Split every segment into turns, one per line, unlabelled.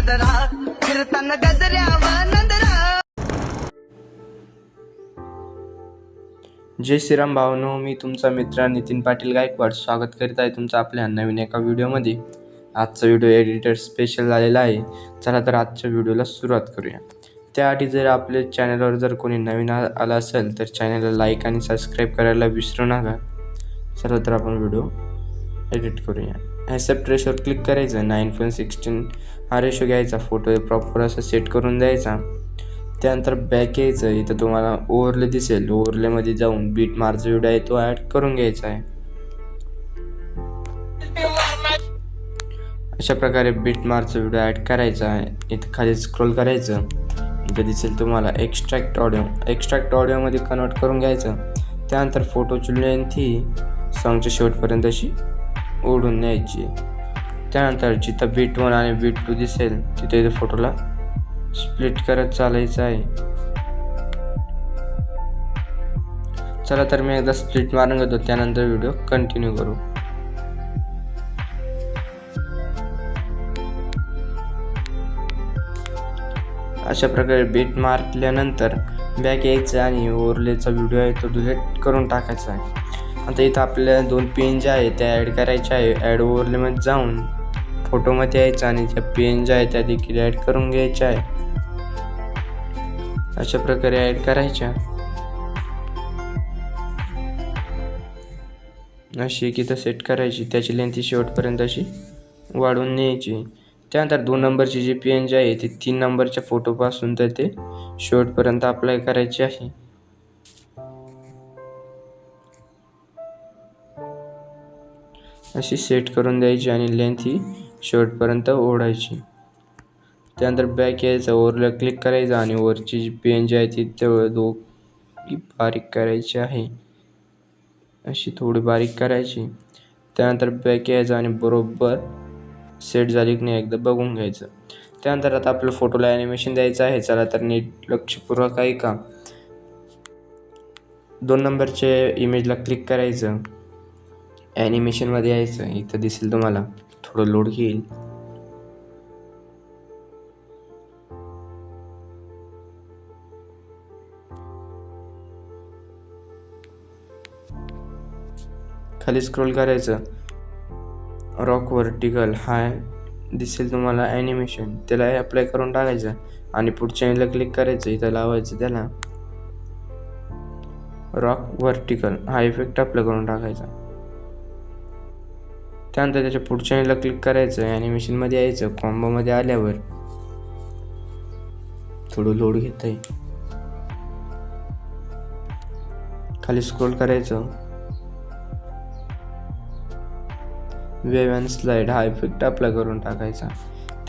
गजरा फिरताना गजऱ्यावर नंदरा.
जय श्रीराम भावनो, मी तुमचा मित्र नितीन पाटील गायकवाड स्वागत करीत आहे तुमचं आपल्या नवीन एका व्हिडिओमध्ये. आजचा व्हिडिओ एडिटर स्पेशल झालेला आहे. चला तर आजच्या व्हिडिओला सुरुवात करूया. त्याआधी जर आपल्या चॅनलवर जर कोणी नवीन आला असेल तर चॅनलला लाईक आणि सबस्क्राईब करायला विसरू नका. चला तर आपण व्हिडिओ एडिट करूया. ॲक्सेप्ट रेशोवर क्लिक करायचं. 9:16 हा रेशो घ्यायचा. फोटो प्रॉपर असं सेट करून द्यायचा. त्यानंतर बॅक यायचं. इथं तुम्हाला ओव्हरले दिसेल. ओव्हरलेमध्ये जाऊन बीट मार्कचा व्हिडिओ आहे तो ॲड करून घ्यायचा आहे. अशा प्रकारे बीट मार्कचा व्हिडिओ ॲड करायचा आहे. इथं खाली स्क्रोल करायचं. इथं दिसेल तुम्हाला एक्स्ट्रॅक्ट ऑडिओ. एक्स्ट्रॅक्ट ऑडिओमध्ये कन्वर्ट करून घ्यायचं. त्यानंतर फोटोची लेंथ ही सॉंगच्या शेवटपर्यंत अशी ओढून न्यायची. त्यानंतर जिथं बीट 1 आणि बीट 2 दिसेल तिथे फोटोला स्प्लिट करत चालायचं आहे. चला तर मी एकदा स्प्लिट मारून घेतो, त्यानंतर व्हिडिओ कंटिन्यू करू. अशा प्रकारे बीट मारल्यानंतर बॅक यायचं आणि ओव्हरलेचा व्हिडिओ आहे तो डिलीट करून टाकायचा आहे. आता इथं आपल्या 2 पेन ज्या आहेत त्या ॲड करायच्या आहे. ॲड ओव्हरलेमध्ये जाऊन फोटोमध्ये यायचं आणि त्या पेन ज्या आहेत त्या देखील ॲड करून घ्यायच्या आहे. अशा प्रकारे ॲड करायच्या. अशी एक इथं सेट करायची. त्याची लेंथ शेवटपर्यंत अशी वाढवून न्यायची. त्यानंतर 2 नंबरची जी पेन जी आहे ती 3 नंबरच्या फोटोपासून तर ते शेवटपर्यंत अप्लाय करायची आहे. अशी सेट करून द्यायची आणि लेंथ ही शेवटपर्यंत ओढायची. त्यानंतर बॅक यायचं. ओव्हरला क्लिक करायचं आणि वरची जी पेन जी आहे ती दोघी बारीक करायची आहे. अशी थोडी बारीक करायची. त्यानंतर बॅक यायचं आणि बरोबर सेट झाली की नाही एकदा बघून घ्यायचं. त्यानंतर आता आपल्या फोटोला ॲनिमेशन द्यायचं आहे. चला तर नीट लक्षपूर्वक ऐका. 2 नंबरच्या इमेजला क्लिक करायचं. ॲनिमेशनमध्ये यायचं. इथं दिसेल तुम्हाला थोडं लोड घेईल. खाली स्क्रोल करायचं. रॉक व्हर्टिकल हाय दिसेल तुम्हाला ॲनिमेशन, त्याला अप्लाय करून टाकायचं आणि पुढच्या इमेजला क्लिक करायचं. इथं लावायचं त्याला रॉक व्हर्टिकल हा इफेक्ट अप्लाय करून टाकायचा. त्यानंतर त्याच्या पुढच्या इमेजला क्लिक करायचं. ॲनिमेशनमध्ये यायचं. कॉम्बोमध्ये आल्यावर थोडं लोड घेत आहे. खाली स्क्रोल करायचं. वेव्ह अँड स्लाइड हा इफेक्ट अप्लाय करून टाकायचा.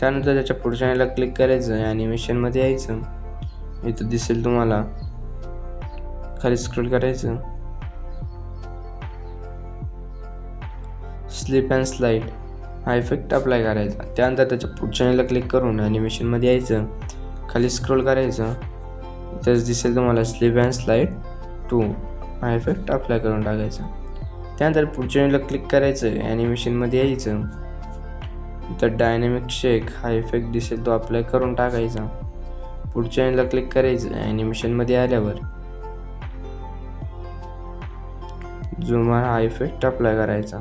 त्यानंतर त्याच्या पुढच्या याला क्लिक करायचं. ॲनिमेशनमध्ये यायचं. इथं दिसेल तुम्हाला खाली स्क्रोल करायचं. स्लिप अँड स्लाइड हा इफेक्ट अप्लाय करायचा. त्यानंतर त्याच्या पुढच्या याला क्लिक करून ॲनिमेशनमध्ये यायचं. खाली स्क्रोल करायचं. इथंच दिसेल तुम्हाला स्लिप अँड स्लाइड 2 हा इफेक्ट अप्लाय करून टाकायचा. त्यानंतर पुढच्या वेळेला क्लिक करायचं. ॲनिमेशनमध्ये यायचं. इथं डायनॅमिक शेक हा इफेक्ट दिसेल तो अप्लाय करून टाकायचा. पुढच्या वेळेला क्लिक करायचं. ॲनिमेशनमध्ये आल्यावर झूमर हा इफेक्ट अप्लाय करायचा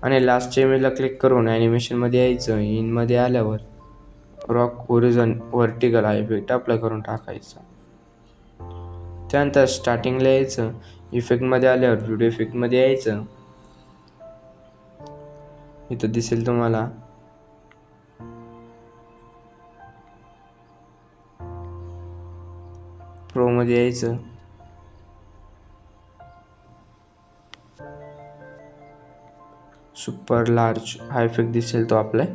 आणि लास्टच्या इमेजला क्लिक करून ॲनिमेशनमध्ये यायचं. इनमध्ये आल्यावर रॉक होरिझॉन व्हर्टिकल हा इफेक्ट अप्लाय करून टाकायचा. त्यानंतर स्टार्टिंगला यायचं. इफेक्टमध्ये आल्यावर व्हिडिओ इफेक्टमध्ये यायचं. इथं दिसेल तुम्हाला प्रोमध्ये यायचं. सुपर लार्ज हा इफेक्ट दिसेल तो अप्लाय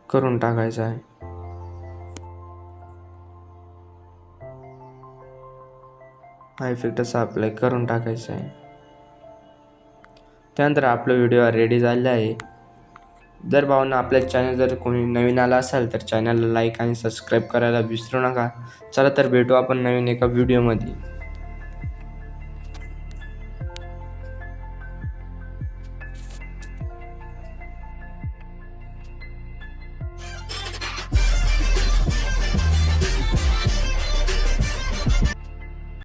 करून टाकायचा आहे. हा इफेक्ट असा अप्लाय करून टाकायचा आहे. त्यानंतर आपला व्हिडिओ रेडी झालेला आहे. जर भावना आपल्या चॅनल जर कोणी नवीन आला असेल तर चॅनलला लाईक आणि सबस्क्राईब करायला विसरू नका. चला तर भेटू आपण नवीन एका व्हिडिओमध्ये.